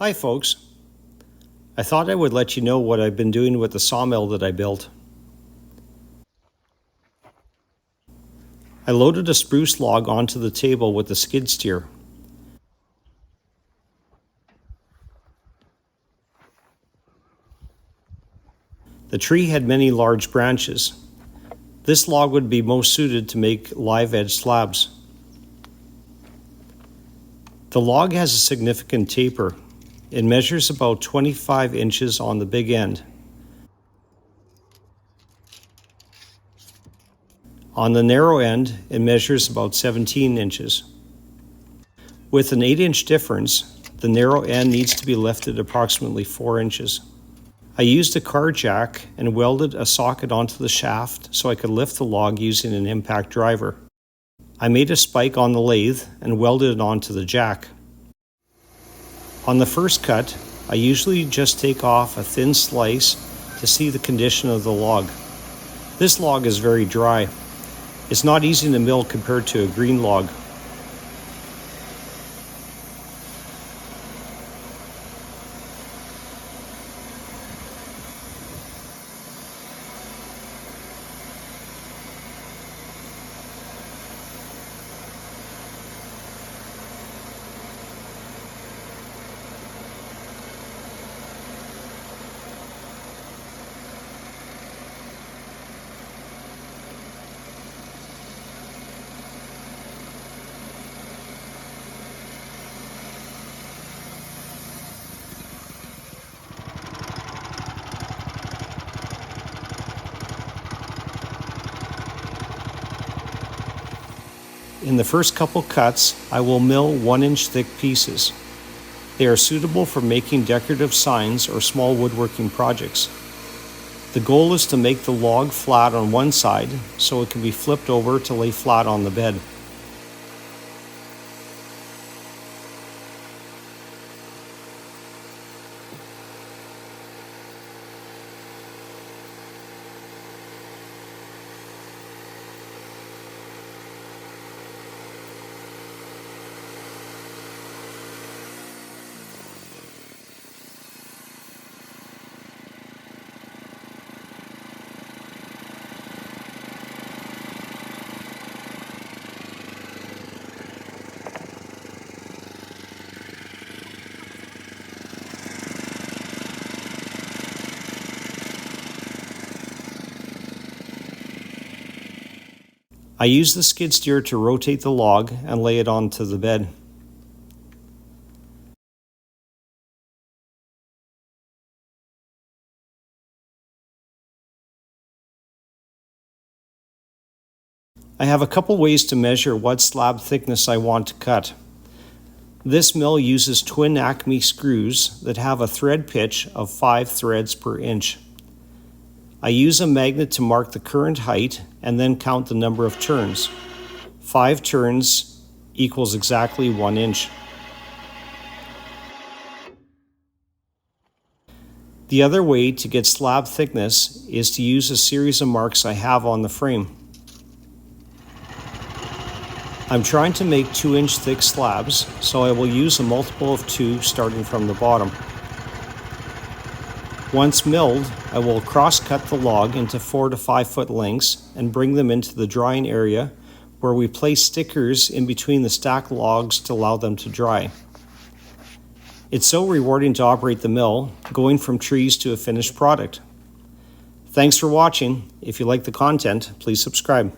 Hi folks, I thought I would let you know what I've been doing with the sawmill that I built. I loaded a spruce log onto the table with the skid steer. The tree had many large branches. This log would be most suited to make live edge slabs. The log has a significant taper. It measures about 25 inches on the big end. On the narrow end, it measures about 17 inches. With an 8-inch difference, the narrow end needs to be lifted approximately 4 inches. I used a car jack and welded a socket onto the shaft so I could lift the log using an impact driver. I made a spike on the lathe and welded it onto the jack. On the first cut, I usually just take off a thin slice to see the condition of the log. This log is very dry. It's not easy to mill compared to a green log. In the first couple cuts, I will mill 1-inch thick pieces. They are suitable for making decorative signs or small woodworking projects. The goal is to make the log flat on one side so it can be flipped over to lay flat on the bed. I use the skid steer to rotate the log and lay it onto the bed. I have a couple ways to measure what slab thickness I want to cut. This mill uses twin Acme screws that have a thread pitch of 5 threads per inch. I use a magnet to mark the current height and then count the number of turns. 5 turns equals exactly 1 inch. The other way to get slab thickness is to use a series of marks I have on the frame. I'm trying to make 2-inch thick slabs, so I will use a multiple of 2 starting from the bottom. Once milled, I will cross-cut the log into 4 to 5 foot lengths and bring them into the drying area where we place stickers in between the stacked logs to allow them to dry. It's so rewarding to operate the mill, going from trees to a finished product. Thanks for watching. If you like the content, please subscribe.